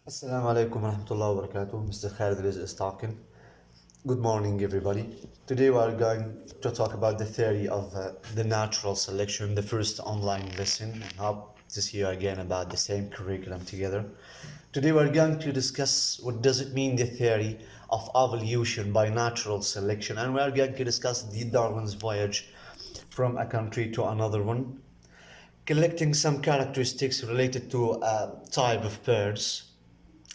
Assalamu alaikum wa rahmatullahi wa barakatuh. Mr. Khaled is talking. Good morning, everybody. Today we are going to talk about the theory of the natural selection, the first online lesson, and hope to see you again about the same curriculum together. Today we are going to discuss what does it mean the theory of evolution by natural selection, and we are going to discuss the Darwin's voyage from a country to another one, collecting some characteristics related to a type of birds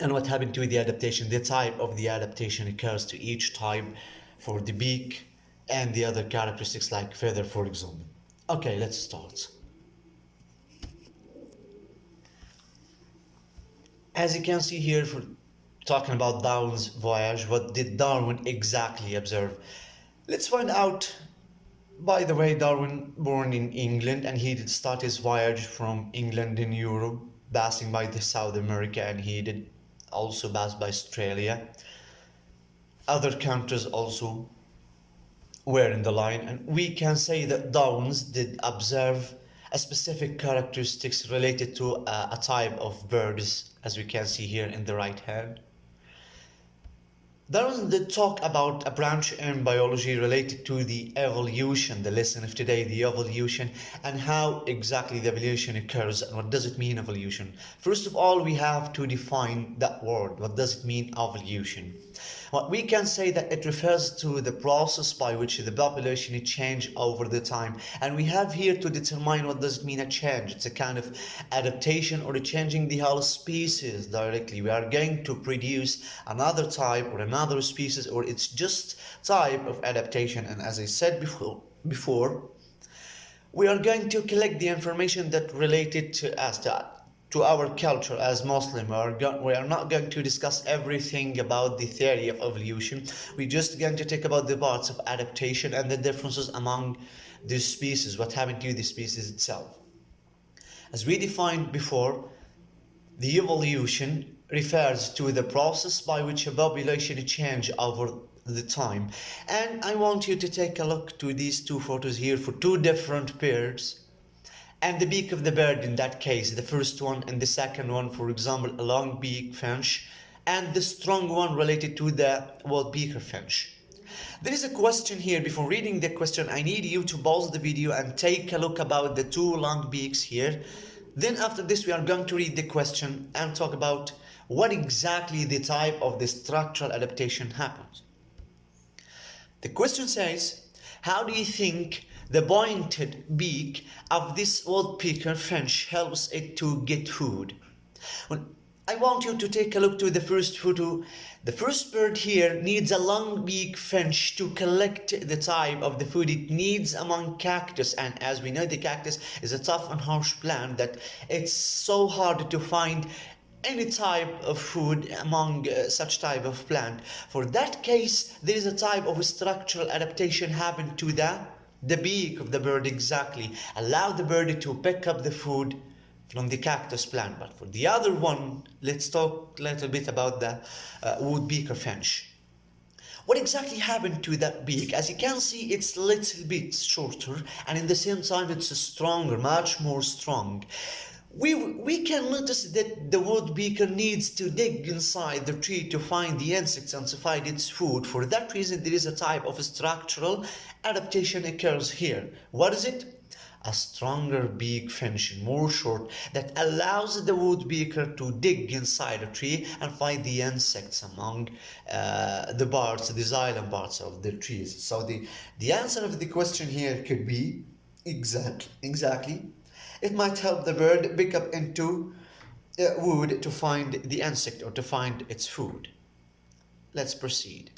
and what happened to the adaptation. The type of the adaptation occurs to each type for the beak and the other characteristics like feather, for example. Okay, let's start. As you can see here, for talking about Darwin's voyage, what did Darwin exactly observe? Let's find out. By the way, Darwin born in England, and he did start his voyage from England in Europe, passing by the South America, and he did also pass by Australia. Other countries also were in the line, and we can say that Darwin's did observe a specific characteristics related to a type of birds, as we can see here in the right hand. Darwin did talk about a branch in biology related to the evolution, the lesson of today, the evolution, and how exactly the evolution occurs and what does it mean evolution. First of all, we have to define that word. What does it mean evolution? Well, we can say that it refers to the process by which the population change over the time, and we have here to determine what does it mean a change. It's a kind of adaptation or changing the whole species directly. We are going to produce another type or another species, or it's just type of adaptation. And as I said before, we are going to collect the information that related to us, to our culture as Muslim. We are not going to discuss everything about the theory of evolution. We're just going to talk about the parts of adaptation and the differences among the species, what happened to the species itself. As we defined before, the evolution refers to the process by which a population change over the time. And I want you to take a look to these two photos here for two different birds. And the beak of the bird in that case, the first one and the second one, for example, a long beak finch, and the strong one related to the beaker finch. There is a question here. Before reading the question, I need you to pause the video and take a look about the two long beaks here. Then after this, we are going to read the question and talk about what exactly the type of the structural adaptation happens. The question says, how do you think the pointed beak of this woodpecker finch helps it to get food? Well, I want you to take a look to the first photo. The first bird here needs a long beak finch to collect the type of the food it needs among cactus, and as we know, the cactus is a tough and harsh plant that it's so hard to find any type of food among such type of plant. For that case, there is a type of structural adaptation happen to the beak of the bird, exactly allow the bird to pick up the food from the cactus plant. But for the other one, let's talk a little bit about the woodpecker finch. What exactly happened to that beak? As you can see, it's a little bit shorter, and in the same time it's stronger, much more strong. We can notice that the woodpecker needs to dig inside the tree to find the insects and to find its food. For that reason, there is a type of structural adaptation occurs here. What is it? A stronger beak finch, more short, that allows the woodpecker to dig inside a tree and find the insects among the parts, the xylem parts of the trees. So the answer of the question here could be exactly. It might help the bird pick up into wood to find the insect or to find its food. Let's proceed.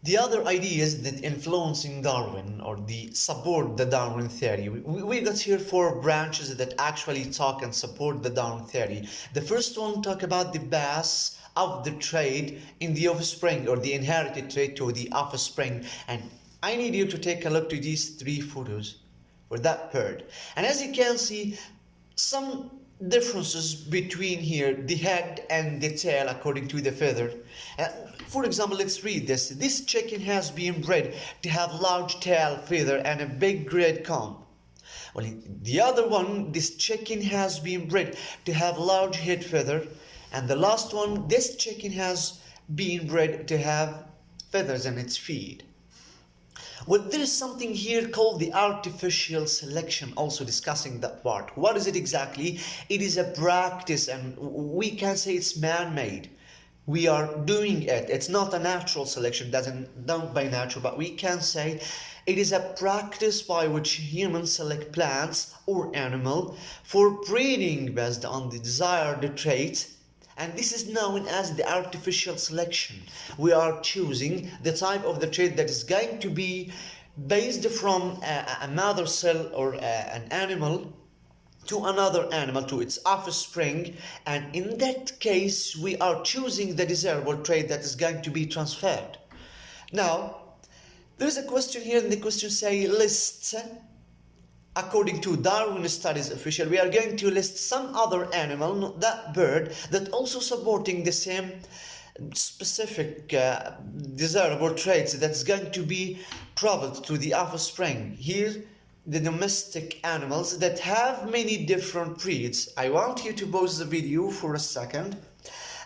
The other ideas that influencing Darwin or the support the Darwin theory, we got here four branches that actually talk and support the Darwin theory. The first one talk about the bias of the trait in the offspring or the inherited trait to the offspring, and I need you to take a look to these three photos for that bird. And as you can see, some differences between here, the head and the tail according to the feather. For example, let's read this. This chicken has been bred to have large tail feather and a big red comb. Well, the other one, this chicken has been bred to have large head feather, and the last one, this chicken has been bred to have feathers in its feet. Well, there is something here called the artificial selection, also discussing that part. What is it exactly? It is a practice, and we can say it's man-made. We are doing it. It's not a natural selection, doesn't done by nature, but we can say it is a practice by which humans select plants or animal for breeding based on the desired trait, and this is known as the artificial selection. We are choosing the type of the trait that is going to be based from a mother cell or an animal to another animal, to its offspring, and in that case we are choosing the desirable trait that is going to be transferred. Now, there's a question here, and the question say lists. According to Darwin Studies Official, we are going to list some other animal, not that bird, that also supporting the same specific desirable traits that's going to be traveled to the offspring. Here, the domestic animals that have many different breeds. I want you to pause the video for a second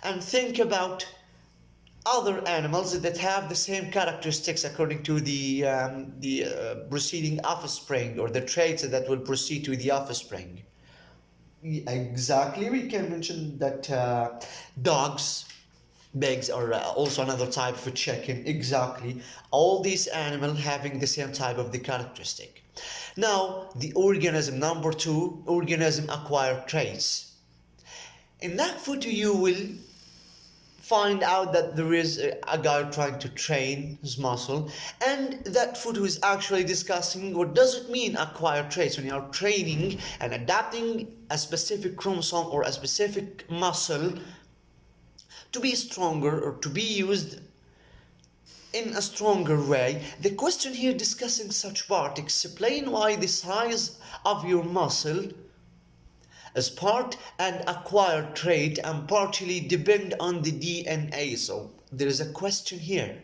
and think about other animals that have the same characteristics according to the preceding offspring, or the traits that will proceed to the offspring. Exactly, we can mention that dogs, pigs are also another type of a chicken. Exactly, all these animals having the same type of the characteristic. Now, the organism number 2, organism acquired traits. In that photo you will find out that there is a guy trying to train his muscle, and that photo is actually discussing what does it mean acquired traits. When you are training and adapting a specific chromosome or a specific muscle to be stronger or to be used in a stronger way, the question here discussing such part, explain why the size of your muscle as part and acquired trait and partially depend on the DNA. So there is a question here.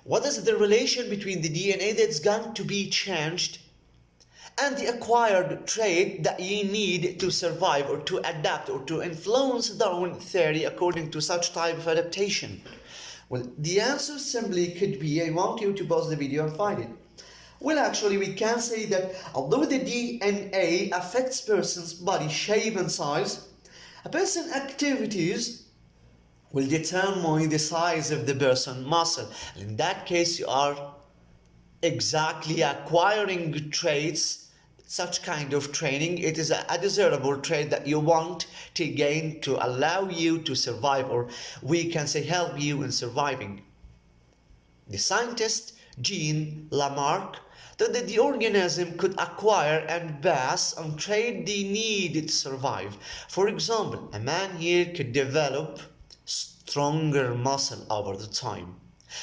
What is the relation between the DNA that's going to be changed and the acquired trait that you need to survive or to adapt or to influence Darwin theory according to such type of adaptation? Well, the answer simply could be, I want you to pause the video and find it. Well, actually, we can say that although the DNA affects person's body shape and size, a person's activities will determine the size of the person's muscle. And in that case, you are exactly acquiring traits, such kind of training. It is a desirable trait that you want to gain to allow you to survive, or we can say help you in surviving. The scientist Jean Lamarck that the organism could acquire and pass on trait they needed to survive. For example, a man here could develop stronger muscle over the time.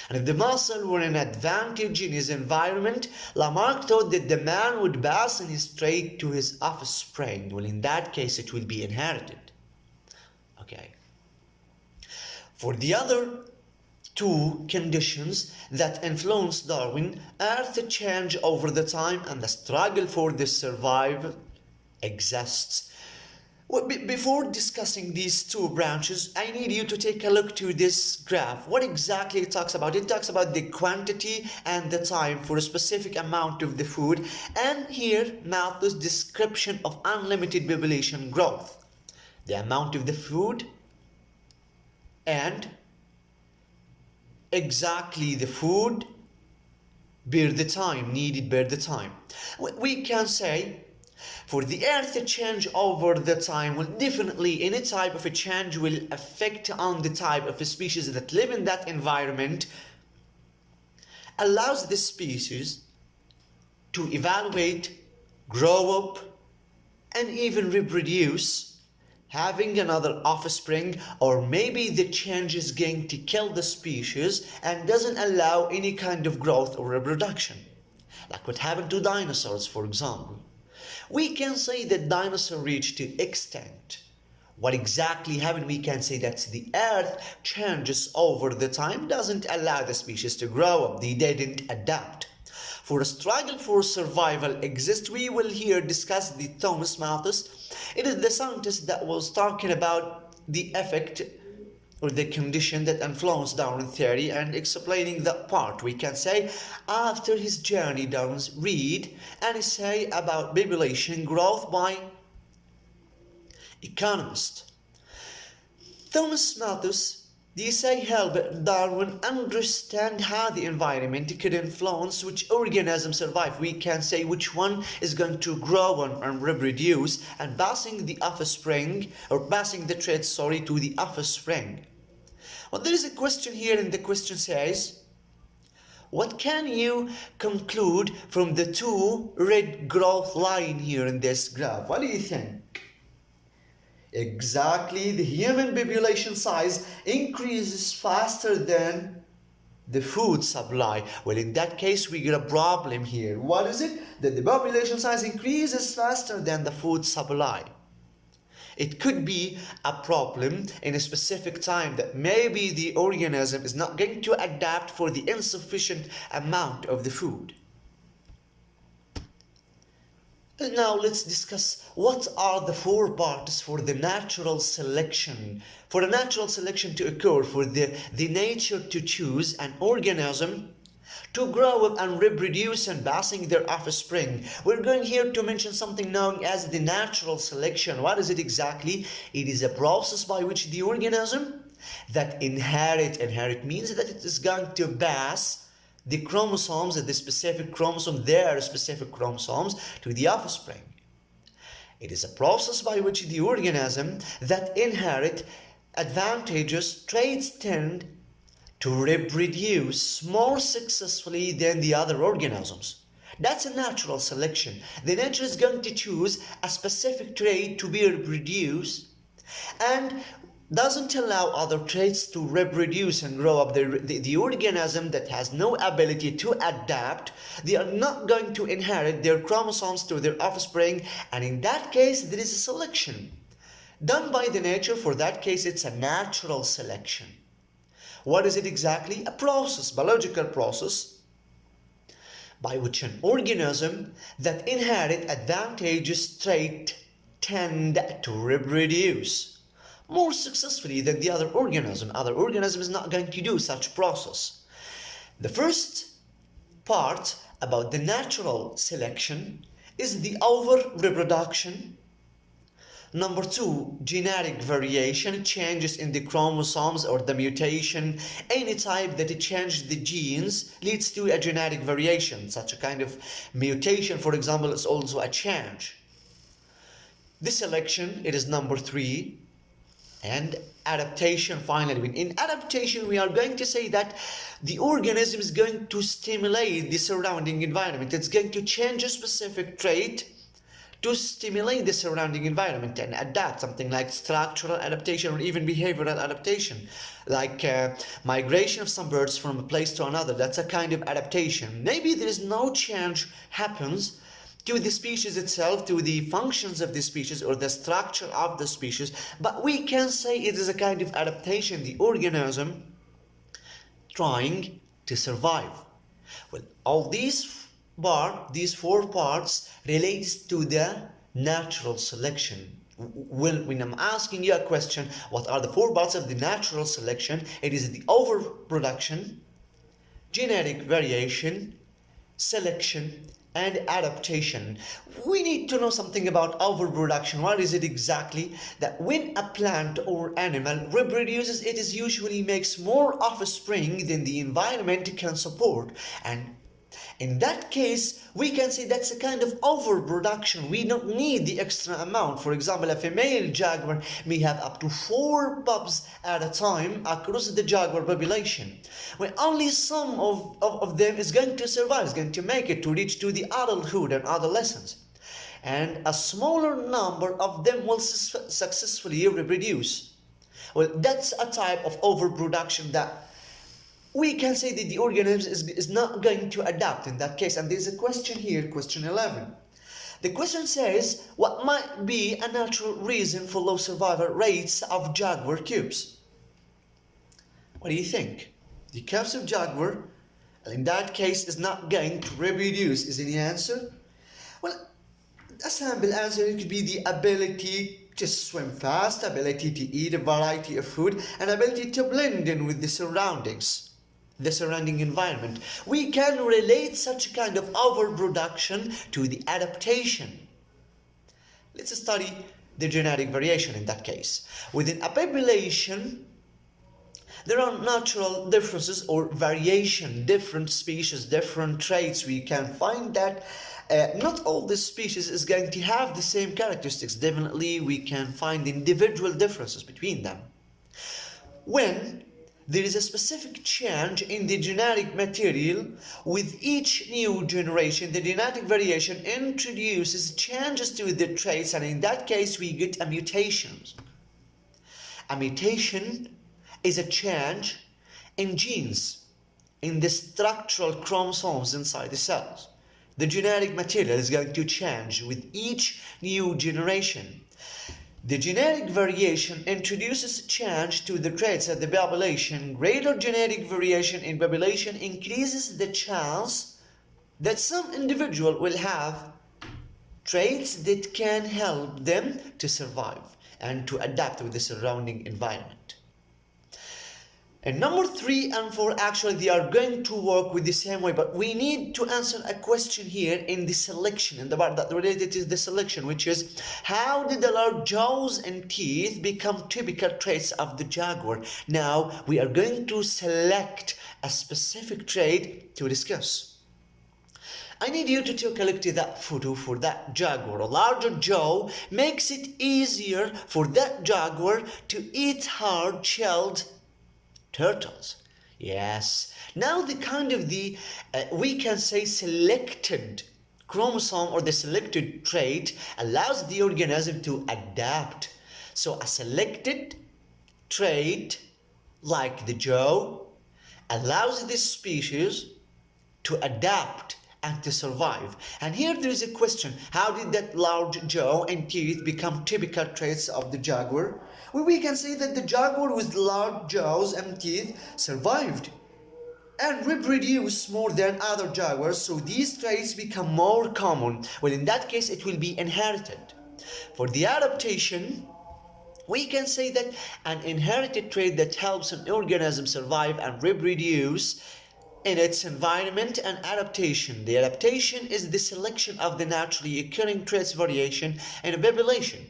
And if the muscle were an advantage in his environment, Lamarck thought that the man would pass on his trait to his offspring. Well, in that case, it will be inherited. Okay. For the other two conditions that influence Darwin are the change over the time and the struggle for the survival exists. Well, before discussing these two branches, I need you to take a look to this graph. What exactly it talks about? It talks about the quantity and the time for a specific amount of the food, and here Malthus' description of unlimited population growth. The amount of the food and exactly the food per the time, needed per the time. We can say for the earth to change over the time, well, definitely any type of a change will affect on the type of a species that live in that environment, allows the species to evaluate, grow up, and even reproduce, having another offspring, or maybe the change is going to kill the species and doesn't allow any kind of growth or reproduction. Like what happened to dinosaurs, for example. We can say that dinosaurs reached extinct. What exactly happened? We can say that the earth changes over the time, doesn't allow the species to grow up. They didn't adapt. For a struggle for survival exists, we will here discuss the Thomas Malthus. It is the scientist that was talking about the effect or the condition that influenced Darwin theory and explaining that part. We can say after his journey, Darwin's read an essay about population growth by economist Thomas Malthus. The essay helped Darwin understand how the environment could influence which organisms survive. We can say which one is going to grow and reproduce, and passing the offspring, or passing the traits, to the offspring. Well, there is a question here, and the question says, what can you conclude from the two red growth line here in this graph? What do you think? Exactly, the human population size increases faster than the food supply. Well, in that case, we get a problem here. What is it? That the population size increases faster than the food supply. It could be a problem in a specific time that maybe the organism is not going to adapt for the insufficient amount of the food. Now let's discuss what are the four parts for the natural selection. For a natural selection to occur, for the nature to choose an organism to grow up and reproduce and passing their offspring. We're going here to mention something known as the natural selection. What is it exactly? It is a process by which the organism that inherit means that it is going to pass the chromosomes, the specific chromosome, their specific chromosomes, to the offspring. It is a process by which the organism that inherit advantageous traits tend to reproduce more successfully than the other organisms. That's a natural selection. The nature is going to choose a specific trait to be reproduced and doesn't allow other traits to reproduce and grow up. The organism that has no ability to adapt, they are not going to inherit their chromosomes to their offspring, and in that case there is a selection done by the nature. For that case, it's a natural selection. What is it exactly? A process, biological process, by which an organism that inherit advantageous trait tend to reproduce more successfully than the other organism. Other organism is not going to do such process. The first part about the natural selection is the over-reproduction. Number two, genetic variation, changes in the chromosomes or the mutation. Any type that it changes the genes leads to a genetic variation. Such a kind of mutation, for example, is also a change. The selection, it is number three. And adaptation, finally. In adaptation, we are going to say that the organism is going to stimulate the surrounding environment. It's going to change a specific trait to stimulate the surrounding environment and adapt, something like structural adaptation or even behavioral adaptation, like migration of some birds from a place to another. That's a kind of adaptation. Maybe there is no change happens to the species itself, to the functions of the species or the structure of the species, but we can say it is a kind of adaptation, the organism trying to survive. Well, all these four parts relates to the natural selection. When I'm asking you a question, what are the four parts of the natural selection? It is the overproduction, genetic variation, selection, and adaptation. We need to know something about overproduction. What is it exactly? That when a plant or animal reproduces, it is usually makes more offspring than the environment can support, and in that case, we can say that's a kind of overproduction. We don't need the extra amount. For example, a female jaguar may have up to 4 pups at a time across the jaguar population. When only some of them is going to survive, is going to make it to reach to the adulthood and adolescence. And a smaller number of them will successfully reproduce. Well, that's a type of overproduction that we can say that the organism is not going to adapt in that case. And there's a question here, question 11. The question says, what might be a natural reason for low survival rates of jaguar cubs? What do you think? The cubs of jaguar Well, in that case, is not going to reproduce. Is any answer? Well, a simple answer could be the ability to swim fast, ability to eat a variety of food, and ability to blend in with the surroundings, the surrounding environment. We can relate such a kind of overproduction to the adaptation. Let's study the genetic variation in that case. Within a population, there are natural differences or variation, different species, different traits. We can find that not all the species is going to have the same characteristics. Definitely we can find individual differences between them. When there is a specific change in the genetic material with each new generation, the genetic variation introduces changes to the traits, and in that case we get a mutation. A mutation is a change in genes, in the structural chromosomes inside the cells. The genetic material is going to change with each new generation. The genetic variation introduces change to the traits of the population. Greater genetic variation in population increases the chance that some individual will have traits that can help them to survive and to adapt with the surrounding environment. And number 3 and 4, actually they are going to work with the same way, but we need to answer a question here in the selection, in the part that related to the selection, which is how did the large jaws and teeth become typical traits of the jaguar? Now we are going to select a specific trait to discuss. I need you to take a look to that photo for that jaguar. A larger jaw makes it easier for that jaguar to eat hard-shelled turtles. Yes. Now the kind of we can say selected chromosome or the selected trait allows the organism to adapt. So a selected trait like the jaw allows this species to adapt and to survive. And here there is a question: how did that large jaw and teeth become typical traits of the jaguar? Well, we can say that the jaguar with large jaws and teeth survived and reproduced more than other jaguars, so these traits become more common. Well, in that case it will be inherited. For the adaptation, we can say that an inherited trait that helps an organism survive and reproduce in its environment and adaptation. The adaptation is the selection of the naturally occurring traits variation in a population.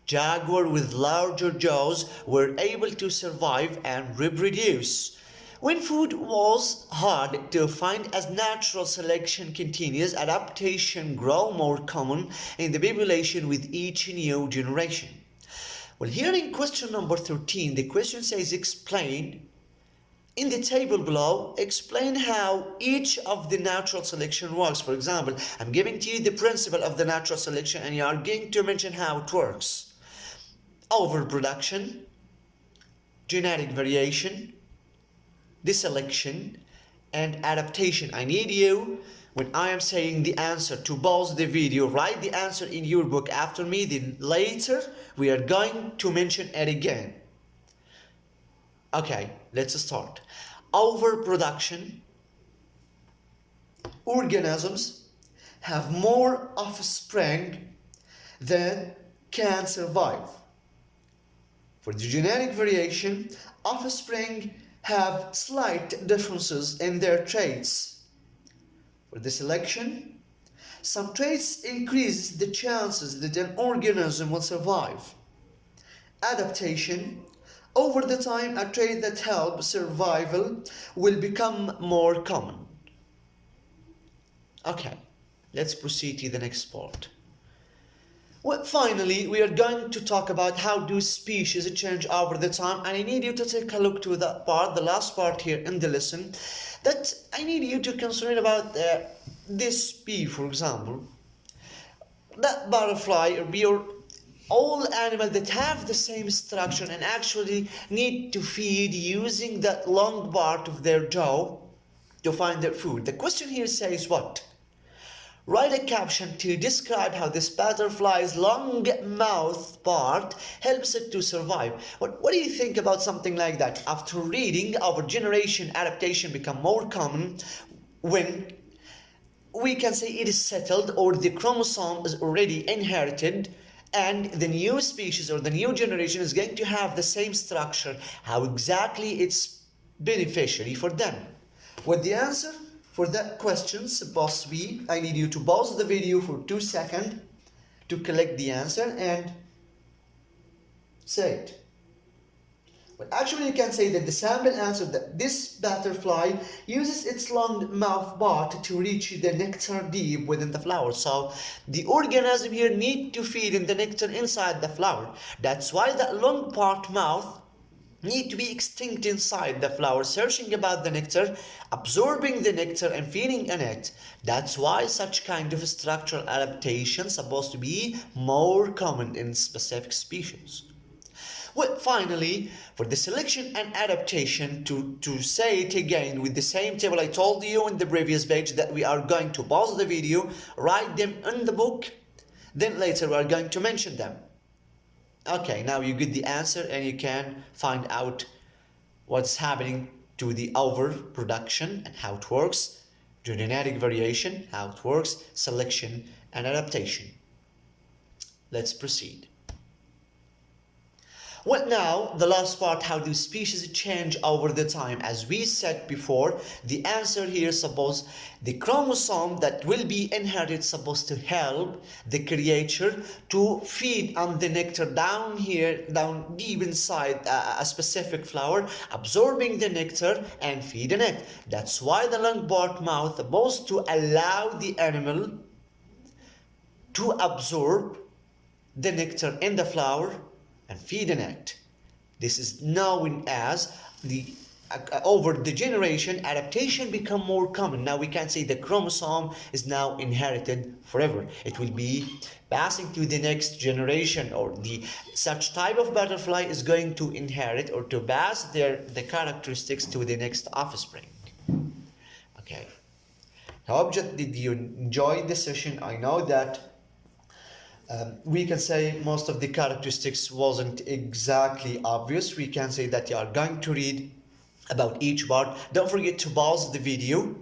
Jaguar with larger jaws were able to survive and reproduce. When food was hard to find as natural selection continues, adaptation grow more common in the population with each new generation. Well, here in question number 13, the question says explain. In the table below, explain how each of the natural selection works. For example, I'm giving to you the principle of the natural selection and you are going to mention how it works. Overproduction, genetic variation, deselection, and adaptation. I need you, when I am saying the answer, to pause the video, write the answer in your book after me, then later we are going to mention it again. Okay, let's start. Overproduction. Organisms have more offspring than can survive. For the genetic variation, offspring have slight differences in their traits. For the selection, some traits increase the chances that an organism will survive. Adaptation, over the time, a trait that helps survival will become more common. Okay, let's proceed to the next part. Well, finally, we are going to talk about how do species change over the time, and I need you to take a look to that part, the last part here in the lesson, that I need you to consider about this bee, for example, that butterfly or bee or all animals that have the same structure and actually need to feed using that long part of their jaw to find their food. The question here says what? Write a caption to describe how this butterfly's long mouth part helps it to survive. What do you think about something like that? After reading, our generation adaptation become more common when we can say it is settled or the chromosome is already inherited and the new species or the new generation is going to have the same structure. How exactly it's beneficiary for them? What the answer for that question supposed to be, I need you to pause the video for 2 seconds to collect the answer and say it. But actually you can say that the sample answer that this butterfly uses its long mouth part to reach the nectar deep within the flower. So the organism here need to feed in the nectar inside the flower. That's why that long part mouth need to be extinct inside the flower, searching about the nectar, absorbing the nectar and feeding on it. That's why such kind of structural adaptation supposed to be more common in specific species. Well, finally, for the selection and adaptation, to say it again with the same table I told you in the previous page that we are going to pause the video, write them in the book, then later we are going to mention them. Okay, now you get the answer and you can find out what's happening to the overproduction and how it works, genetic variation, how it works, selection and adaptation. Let's proceed. Well, now the last part, how do species change over the time? As we said before, the answer here, suppose the chromosome that will be inherited supposed to help the creature to feed on the nectar down here, down deep inside a specific flower, absorbing the nectar and feeding it. That's why the long part mouth is supposed to allow the animal to absorb the nectar in the flower and feeding it. This is known as the over the generation adaptation become more common. Now we can say the chromosome is now inherited forever. It will be passing to the next generation, or the such type of butterfly is going to inherit or to pass the characteristics to the next offspring. Okay. I hope that did you enjoy the session. I know that we can say most of the characteristics wasn't exactly obvious. We can say that you are going to read about each part. Don't forget to pause the video,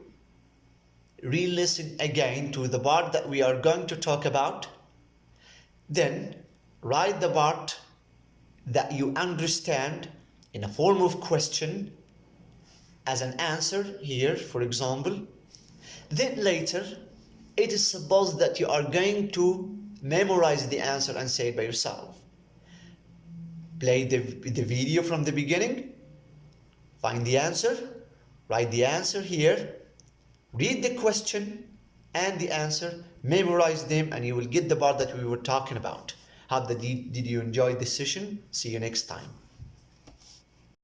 re-listen again to the part that we are going to talk about, then write the part that you understand in a form of question as an answer here, for example. Then later it is supposed that you are going to memorize the answer and say it by yourself. Play the video from the beginning, find the answer, write the answer here, read the question and the answer, memorize them, and you will get the part that we were talking about. How did you enjoy this session? See you next time.